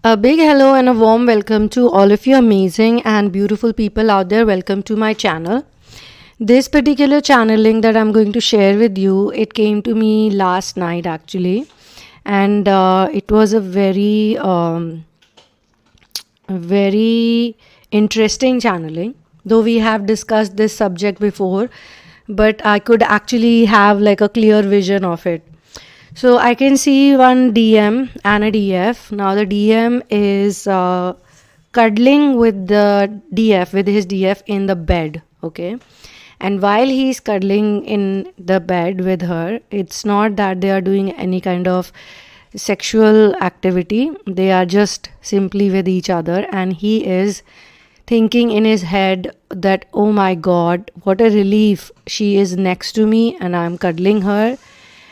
A big hello and a warm welcome to all of you amazing and beautiful people out there. Welcome to my channel. This particular channeling that I'm going to share with you, it came to me last night actually, and it was a very interesting channeling. Though we have discussed this subject before, but I could actually have like a clear vision of it. So I can see one DM and a DF. Now the DM is cuddling with the DF, with his DF in the bed, okay? And while he's cuddling in the bed with her, it's not that they are doing any kind of sexual activity. They are just simply with each other, and he is thinking in his head that, oh my God, what a relief. She is next to me and I'm cuddling her.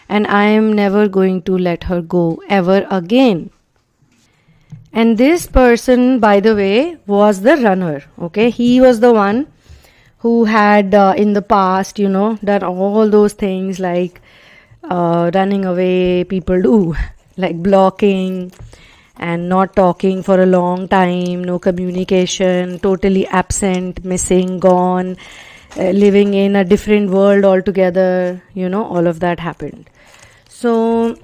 And I am never going to let her go ever again. And this person, by the way, was the runner. Okay, he was the one who had in the past, done all those things like running away. People do like blocking and not talking for a long time, no communication, totally absent, missing, gone, living in a different world altogether. All of that happened. So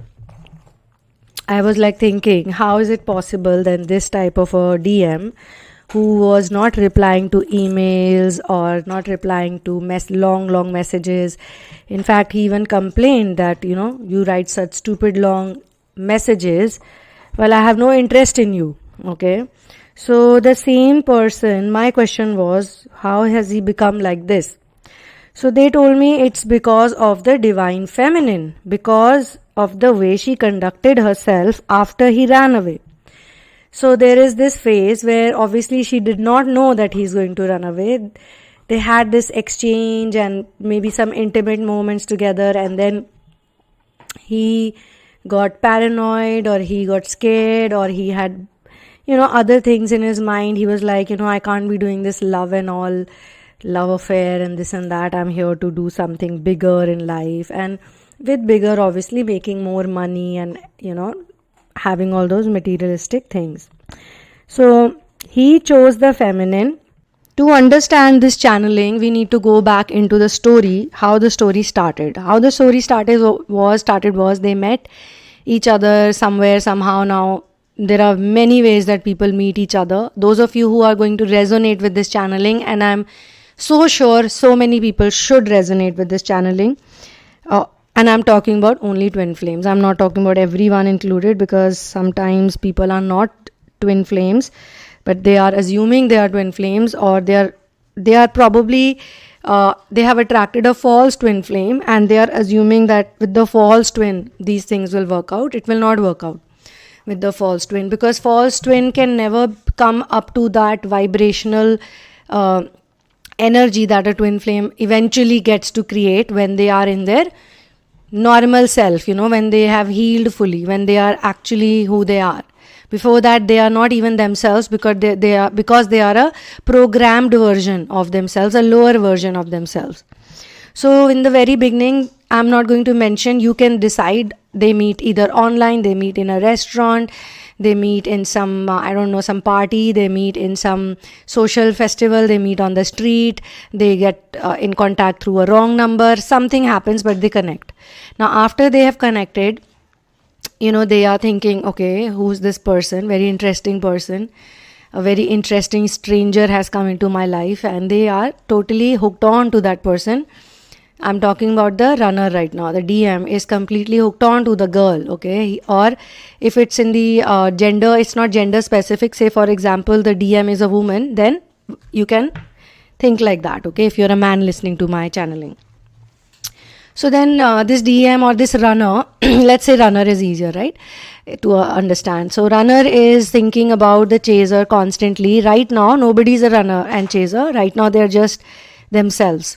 I was like thinking, how is it possible that this type of a DM who was not replying to emails or not replying to long messages. In fact, he even complained that, you write such stupid long messages. Well, I have no interest in you. Okay. So the same person, my question was, how has he become like this? So they told me it's because of the divine feminine, because of the way she conducted herself after he ran away. So there is this phase where obviously she did not know that he's going to run away. They had this exchange and maybe some intimate moments together, and then he got paranoid or he got scared or he had, other things in his mind. He was like, I can't be doing this love affair and this and that. I'm here to do something bigger in life, and with bigger obviously making more money and having all those materialistic things. So he chose the feminine. To understand this channeling, we need to go back into the story, how the story started. How the story started was they met each other somewhere, somehow. Now there are many ways that people meet each other. Those of you who are going to resonate with this channeling, and I'm so sure so many people should resonate with this channeling. And I'm talking about only twin flames. I'm not talking about everyone included, because sometimes people are not twin flames, but they are assuming they are twin flames, or they are probably they have attracted a false twin flame and they are assuming that with the false twin these things will work out. It will not work out with the false twin, because false twin can never come up to that vibrational energy that a twin flame eventually gets to create when they are in their normal self, when they have healed fully, when they are actually who they are. Before that, they are not even themselves, because they are a programmed version of themselves, a lower version of themselves. So in the very beginning, I'm not going to mention, you can decide. They meet either online, they meet in a restaurant, they meet in some, some party, they meet in some social festival, they meet on the street, they get in contact through a wrong number, something happens, but they connect. Now, after they have connected, they are thinking, okay, who's this person? Very interesting person. A very interesting stranger has come into my life, and they are totally hooked on to that person. I'm talking about the runner right now. The DM is completely hooked on to the girl, okay? Or if it's in the gender, it's not gender specific. Say, for example, the DM is a woman, then you can think like that, okay? If you're a man listening to my channeling. So then this DM or this runner, let's say runner is easier, right? To understand. So runner is thinking about the chaser constantly. Right now, nobody's a runner and chaser. Right now, they're just themselves.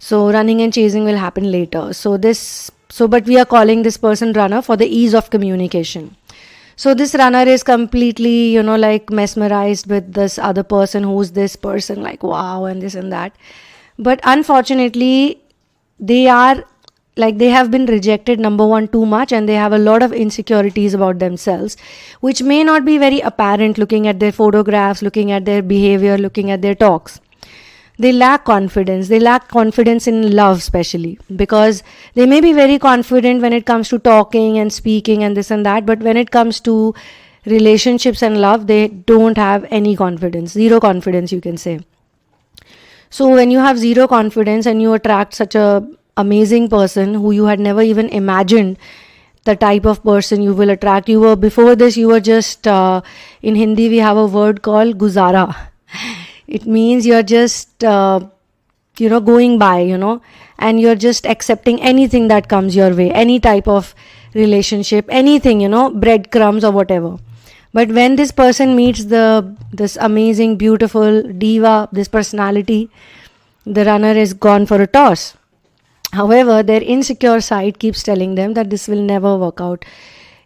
So running and chasing will happen later. But we are calling this person runner for the ease of communication. So this runner is completely, like mesmerized with this other person. Who's this person? Like, wow, and this and that. But unfortunately, they are like they have been rejected, number one, too much, and they have a lot of insecurities about themselves, which may not be very apparent looking at their photographs, looking at their behavior, looking at their talks. They lack confidence. They lack confidence in love, especially because they may be very confident when it comes to talking and speaking and this and that, but when it comes to relationships and love, they don't have any confidence, zero confidence, you can say. So when you have zero confidence and you attract such a amazing person who you had never even imagined the type of person you will attract, you were, before this, you were just, in Hindi we have a word called guzara. It means you're just, going by, and you're just accepting anything that comes your way, any type of relationship, anything, breadcrumbs or whatever. But when this person meets this amazing, beautiful diva, this personality, the runner is gone for a toss. However, their insecure side keeps telling them that this will never work out.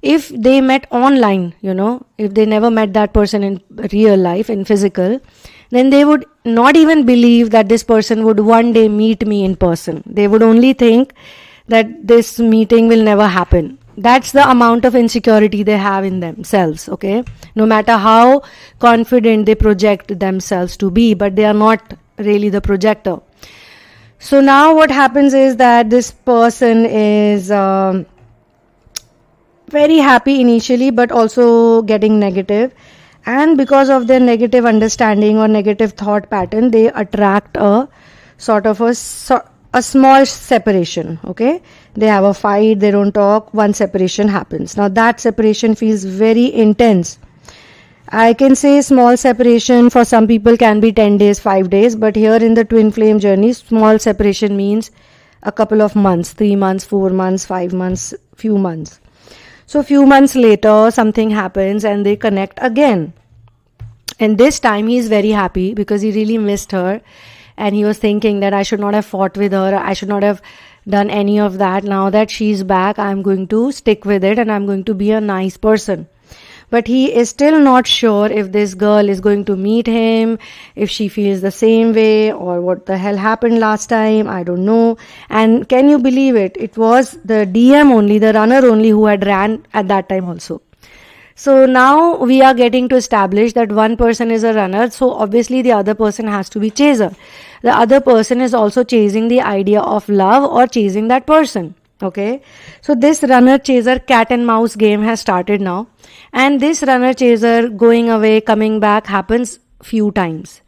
If they met online, if they never met that person in real life, in physical, then they would not even believe that this person would one day meet me in person. They would only think that this meeting will never happen. That's the amount of insecurity they have in themselves, okay? No matter how confident they project themselves to be, but they are not really the projector. So now what happens is that this person is very happy initially, but also getting negative. And because of their negative understanding or negative thought pattern, they attract a sort of a small separation, okay? They have a fight, they don't talk, one separation happens. Now that separation feels very intense. I can say small separation for some people can be 10 days, 5 days, but here in the twin flame journey, small separation means a couple of months, 3 months, 4 months, 5 months, few months. So few months later, something happens and they connect again. And this time he is very happy because he really missed her. And he was thinking that I should not have fought with her. I should not have done any of that. Now that she's back, I'm going to stick with it and I'm going to be a nice person. But he is still not sure if this girl is going to meet him, if she feels the same way, or what the hell happened last time. I don't know. And can you believe it? It was the DM only, the runner only, who had ran at that time also. So now we are getting to establish that one person is a runner. So obviously the other person has to be chaser. The other person is also chasing the idea of love or chasing that person. Okay, so this runner chaser cat and mouse game has started now, and this runner chaser going away, coming back happens few times,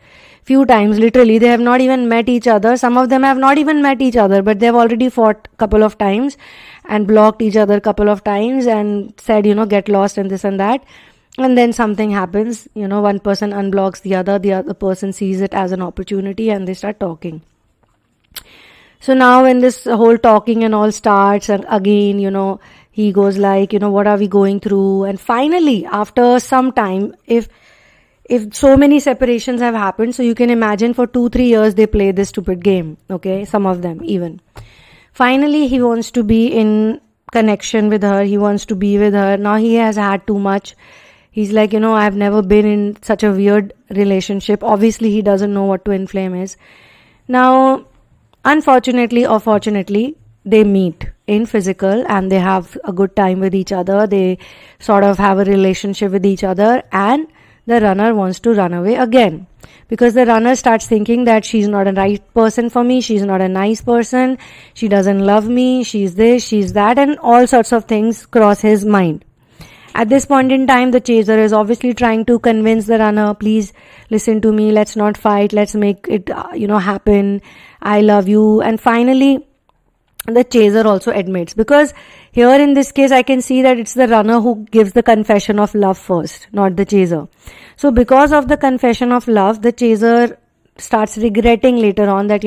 literally. They have not even met each other. Some of them have not even met each other, but they have already fought couple of times and blocked each other couple of times and said, get lost and this and that. And then something happens, one person unblocks the other person sees it as an opportunity and they start talking. So now when this whole talking and all starts, and again, he goes like, what are we going through? And finally, after some time, if so many separations have happened, so you can imagine for 2-3 years they play this stupid game, okay? Some of them even. Finally, he wants to be in connection with her. He wants to be with her. Now he has had too much. He's like, I've never been in such a weird relationship. Obviously, he doesn't know what twin flame is. Now, unfortunately or fortunately, they meet in physical and they have a good time with each other. They sort of have a relationship with each other, and the runner wants to run away again because the runner starts thinking that she's not a right person for me. She's not a nice person. She doesn't love me. She's this, she's that, and all sorts of things cross his mind. At this point in time, the chaser is obviously trying to convince the runner, please listen to me, let's not fight, let's make it, happen, I love you. And finally, the chaser also admits, because here in this case, I can see that it's the runner who gives the confession of love first, not the chaser. So because of the confession of love, the chaser starts regretting later on that,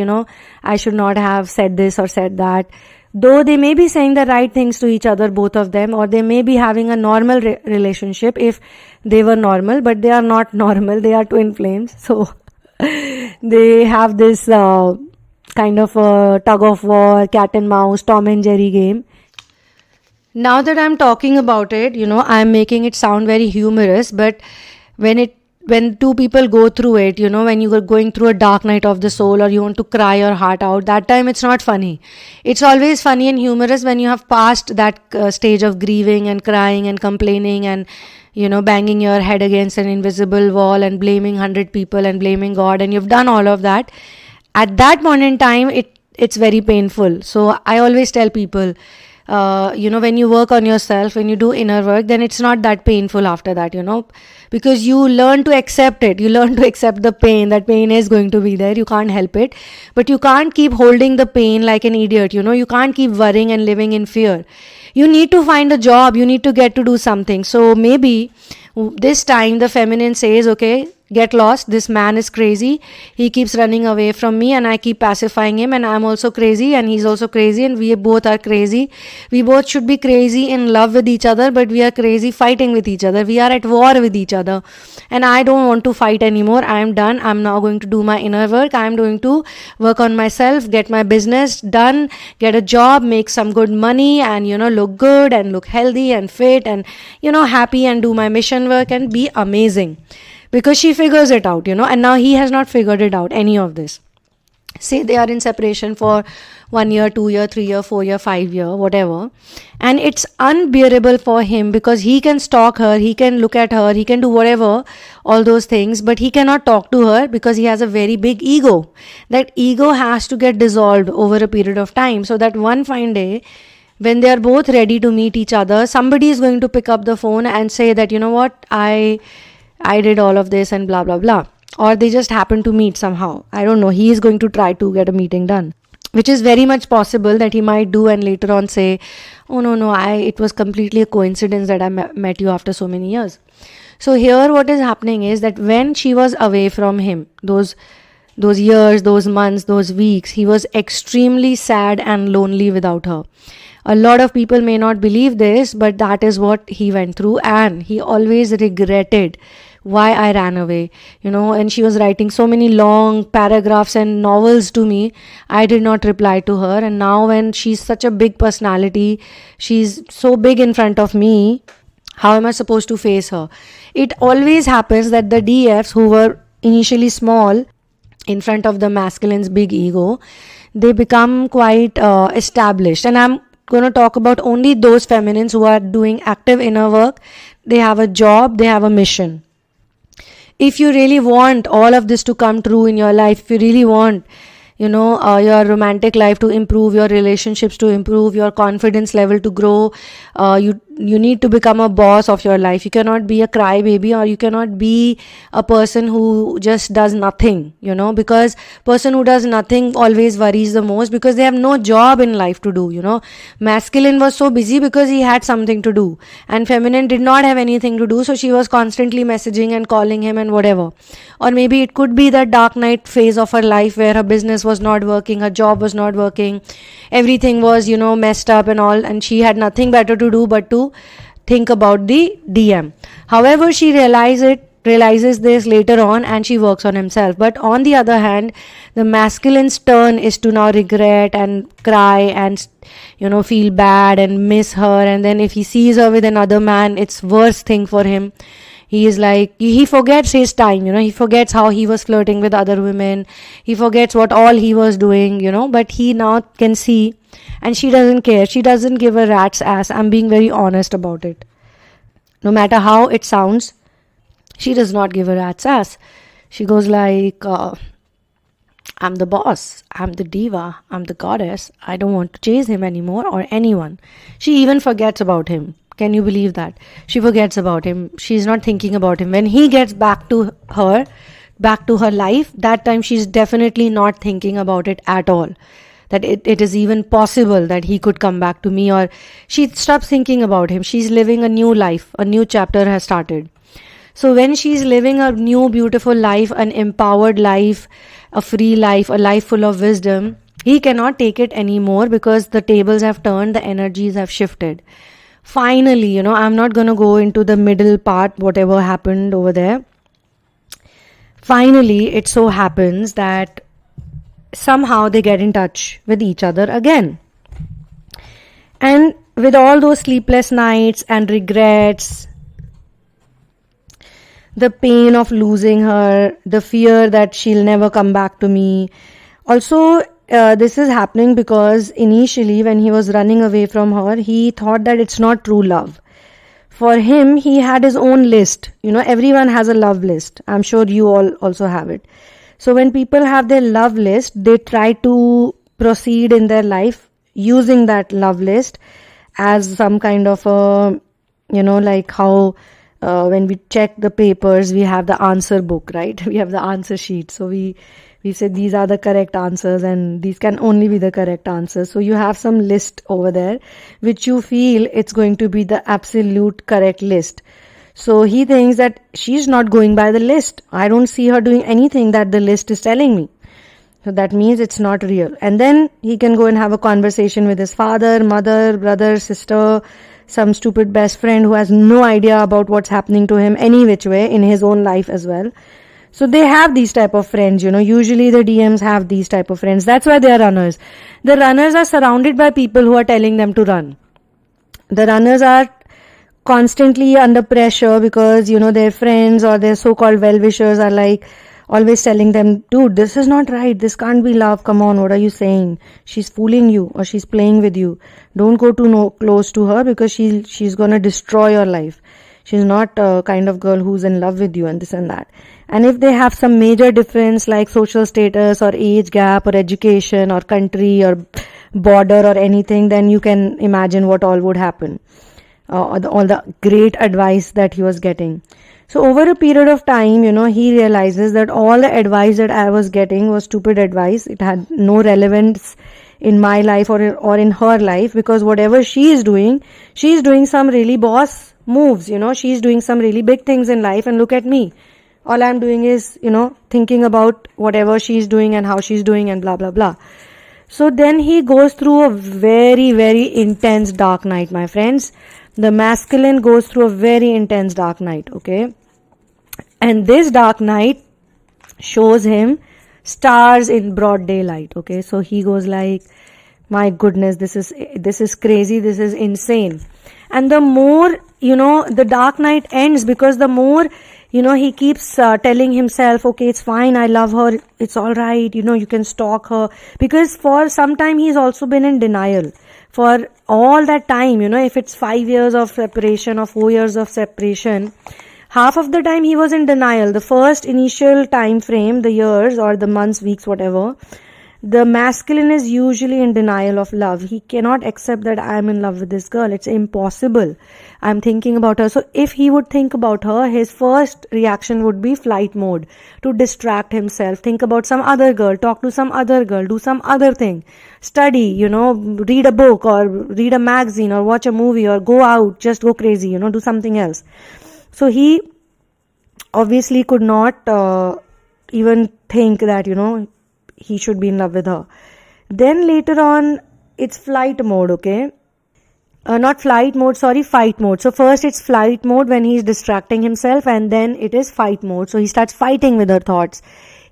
I should not have said this or said that. Though they may be saying the right things to each other, both of them, or they may be having a normal relationship if they were normal, but they are not normal. They are twin flames. So they have this kind of a tug of war, cat and mouse, Tom and Jerry game. Now that I'm talking about it, I'm making it sound very humorous, but when when two people go through it, when you are going through a dark night of the soul, or you want to cry your heart out, that time it's not funny. It's always funny and humorous when you have passed that stage of grieving and crying and complaining and banging your head against an invisible wall and blaming 100 people and blaming God, and you've done all of that. At that point in time, it's very painful. So I always tell people, when you work on yourself, when you do inner work, then it's not that painful after that, because you learn to accept it. You learn to accept the pain. That pain is going to be there. You can't help it. But you can't keep holding the pain like an idiot. You can't keep worrying and living in fear. You need to find a job. You need to get to do something. So maybe this time the feminine says, okay, get lost. This man is crazy. He keeps running away from me and I keep pacifying him, and I'm also crazy and he's also crazy and we both are crazy. We both should be crazy in love with each other, but we are crazy fighting with each other. We are at war with each other, and I don't want to fight anymore. I am done. I'm now going to do my inner work. I'm going to work on myself, get my business done, get a job, make some good money, and look good and look healthy and fit and happy, and do my mission work and be amazing. Because she figures it out, and now he has not figured it out, any of this. Say they are in separation for 1 year, 2 year, 3 year, 4 year, 5 year, whatever. And it's unbearable for him because he can stalk her, he can look at her, he can do whatever, all those things, but he cannot talk to her because he has a very big ego. That ego has to get dissolved over a period of time, so that one fine day, when they are both ready to meet each other, somebody is going to pick up the phone and say that, what, I did all of this and blah, blah, blah. Or they just happen to meet somehow. I don't know. He is going to try to get a meeting done, which is very much possible that he might do, and later on say, oh, no, it was completely a coincidence that I met you after so many years. So here what is happening is that when she was away from him, those years, those months, those weeks, he was extremely sad and lonely without her. A lot of people may not believe this, but that is what he went through, and he always regretted why I ran away, and she was writing so many long paragraphs and novels to me. I did not reply to her, and now when she's such a big personality, she's so big in front of me, how am I supposed to face her? It always happens that the DFs who were initially small in front of the masculine's big ego, they become quite established. And I'm going to talk about only those feminines who are doing active inner work. They have a job, they have a mission. If you really want all of this to come true in your life, if you really want your romantic life to improve, your relationships to improve, your confidence level to grow, you need to become a boss of your life. You cannot be a crybaby, or you cannot be a person who just does nothing, because person who does nothing always worries the most because they have no job in life to do, Masculine was so busy because he had something to do, and feminine did not have anything to do, so she was constantly messaging and calling him and whatever. Or maybe it could be that dark night phase of her life where her business was not working, her job was not working, everything was messed up and all, and she had nothing better to do but to think about the DM. However, she realizes this later on, and she works on himself. But on the other hand, the masculine's turn is to now regret and cry and feel bad and miss her, and then if he sees her with another man, it's worst thing for him. He is like, he forgets his time, he forgets how he was flirting with other women, he forgets what all he was doing, but he now can see, and she doesn't care, she doesn't give a rat's ass. I'm being very honest about it. No matter how it sounds, she does not give a rat's ass. She goes like, I'm the boss, I'm the diva, I'm the goddess, I don't want to chase him anymore or anyone. She even forgets about him. Can you believe that? She forgets about him. She's not thinking about him. When he gets back to her life, that time she's definitely not thinking about it at all. That it is even possible that he could come back to me, or she stops thinking about him. She's living a new life. A new chapter has started. So when she's living a new beautiful life, an empowered life, a free life, a life full of wisdom, he cannot take it anymore because the tables have turned, the energies have shifted. Finally, I'm not going to go into the middle part, whatever happened over there. Finally, it so happens that somehow they get in touch with each other again. And with all those sleepless nights and regrets, the pain of losing her, the fear that she'll never come back to me. Also, this is happening because initially when he was running away from her, he thought that it's not true love. For him, he had his own list. Everyone has a love list. I'm sure you all also have it. So when people have their love list, they try to proceed in their life using that love list as some kind of a, like how when we check the papers, we have the answer book, right? We have the answer sheet. So we say these are the correct answers and these can only be the correct answers. So you have some list over there which you feel it's going to be the absolute correct list. So he thinks that she's not going by the list. I don't see her doing anything that the list is telling me. So that means it's not real. And then he can go and have a conversation with his father, mother, brother, sister, some stupid best friend who has no idea about what's happening to him any which way in his own life as well. So they have these type of friends, usually the DMs have these type of friends. That's why they are runners. The runners are surrounded by people who are telling them to run. The runners are constantly under pressure because, their friends or their so-called well-wishers are like always telling them, dude, this is not right. This can't be love. Come on, what are you saying? She's fooling you or she's playing with you. Don't go too close to her because she's going to destroy your life. She's not a kind of girl who's in love with you and this and that. And if they have some major difference like social status or age gap or education or country or border or anything, then you can imagine what all would happen. All the great advice that he was getting. So over a period of time, he realizes that all the advice that I was getting was stupid advice. It had no relevance in my life or in her life, because whatever she is doing some really boss moves, she's doing some really big things in life, and look at me. All I'm doing is, thinking about whatever she's doing and how she's doing and blah, blah, blah. So then he goes through a very, very intense dark night, my friends. The masculine goes through a very intense dark night, okay? And this dark night shows him stars in broad daylight, okay? So he goes like, my goodness, this is crazy, this is insane. And the more, the dark night ends, because the more, he keeps telling himself, okay, it's fine, I love her, it's all right, you can stalk her. Because for some time he's also been in denial. For all that time, if it's 5 years of separation or 4 years of separation, half of the time he was in denial. The first initial time frame, the years or the months, weeks, whatever, the masculine is usually in denial of love. He cannot accept that I'm in love with this girl. It's impossible. I'm thinking about her. So if he would think about her, his first reaction would be flight mode, to distract himself, think about some other girl, talk to some other girl, do some other thing, study, read a book or read a magazine or watch a movie or go out, just go crazy, do something else. So he obviously could not even think that, he should be in love with her. Then later on, it's flight mode, okay? Not flight mode, sorry, fight mode. So first it's flight mode when he's distracting himself, and then it is fight mode. So he starts fighting with her thoughts.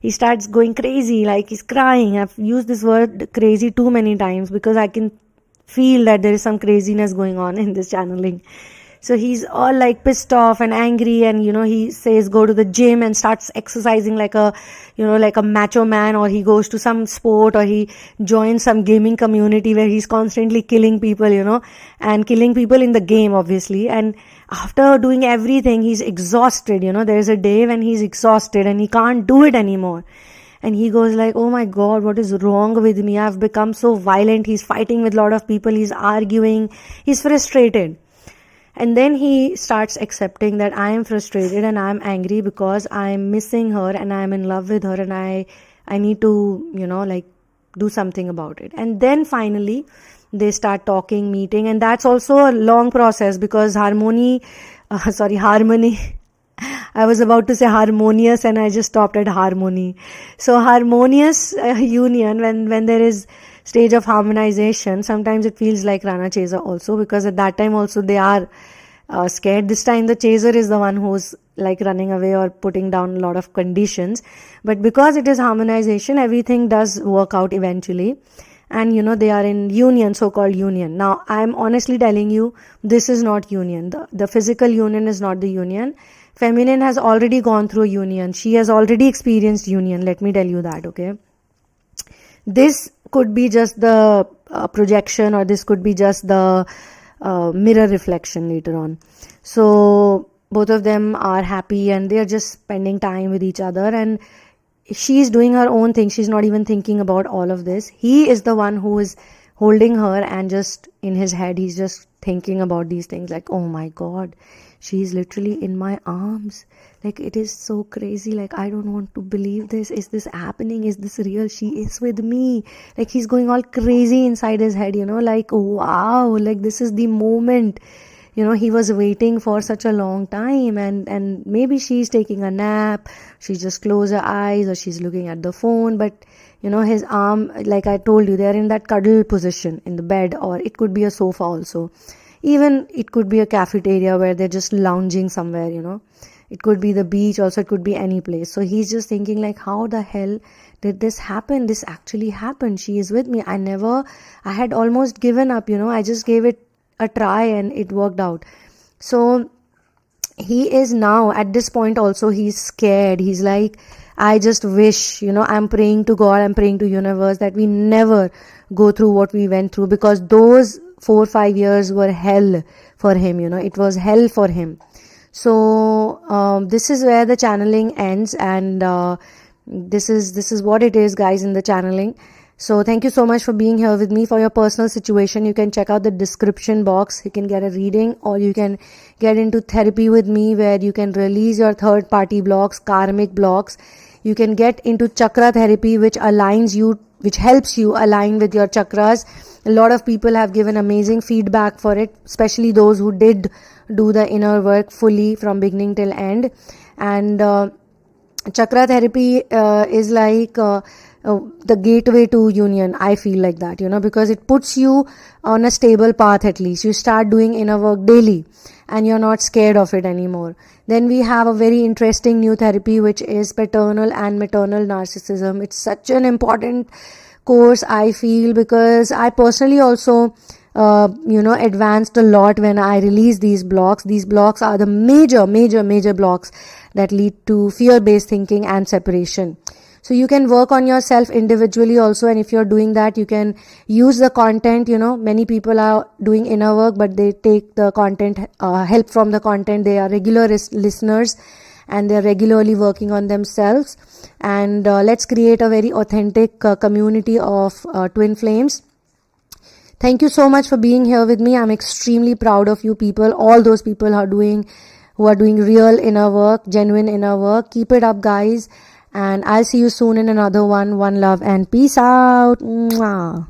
He starts going crazy, like he's crying. I've used this word crazy too many times because I can feel that there is some craziness going on in this channeling. So he's all like pissed off and angry, and he says go to the gym and starts exercising like a macho man, or he goes to some sport, or he joins some gaming community where he's constantly killing people, and killing people in the game obviously. And after doing everything, he's exhausted, there's a day when he's exhausted and he can't do it anymore. And he goes like, oh my God, what is wrong with me? I've become so violent. He's fighting with a lot of people. He's arguing. He's frustrated. And then he starts accepting that I am frustrated and I am angry because I am missing her and I am in love with her, and I need to, do something about it. And then finally they start talking, meeting, and that's also a long process because harmony. I was about to say harmonious and I just stopped at harmony. So harmonious union, when there is stage of harmonization, sometimes it feels like Rana Chaser also, because at that time also they are scared. This time the chaser is the one who's like running away or putting down a lot of conditions. But because it is harmonization, everything does work out eventually. And they are in union, so-called union. Now, I'm honestly telling you, this is not union. The physical union is not the union. Feminine has already gone through union. She has already experienced union. Let me tell you that, okay? This could be just the projection, or this could be just the mirror reflection later on. So both of them are happy and they are just spending time with each other, and she's doing her own thing. She's not even thinking about all of this. He is the one who is holding her, and just in his head he's just thinking about these things like, oh my god, she's literally in my arms. Like, it is so crazy. Like, I don't want to believe this. Is this happening? Is this real? She is with me. Like, he's going all crazy inside his head, like, wow, like this is the moment, he was waiting for such a long time. And maybe she's taking a nap, she just closed her eyes, or she's looking at the phone, but his arm, like I told you, they're in that cuddle position in the bed, or it could be a sofa also. Even it could be a cafeteria where they're just lounging somewhere, It could be the beach also, it could be any place. So he's just thinking like, how the hell did this happen? This actually happened. She is with me. I had almost given up, I just gave it a try and it worked out. So he is now at this point also, he's scared. He's like, I just wish, I'm praying to God, I'm praying to universe that we never go through what we went through, because those 4-5 years were hell for him, it was hell for him. So this is where the channeling ends, and this is what it is, guys, in the channeling. So thank you so much for being here with me. For your personal situation, you can check out the description box. You can get a reading, or you can get into therapy with me, where you can release your third party blocks, karmic blocks. You can get into chakra therapy, which helps you align with your chakras. A lot of people have given amazing feedback for it, especially those who did do the inner work fully from beginning till end. And chakra therapy is like the gateway to union. I feel like that, because it puts you on a stable path. At least you start doing inner work daily and you're not scared of it anymore. Then we have a very interesting new therapy, which is paternal and maternal narcissism. It's such an important course, I feel, because I personally also advanced a lot when I released these blocks. These blocks are the major blocks that lead to fear-based thinking and separation. So you can work on yourself individually also, and if you're doing that, you can use the content. Many people are doing inner work, but they take the content, help from the content. They are regular listeners, and they're regularly working on themselves. And let's create a very authentic community of twin flames. Thank you so much for being here with me. I'm extremely proud of you people. All those people who are doing real inner work, genuine inner work. Keep it up, guys. And I'll see you soon in another one. One love and peace out. Mwah.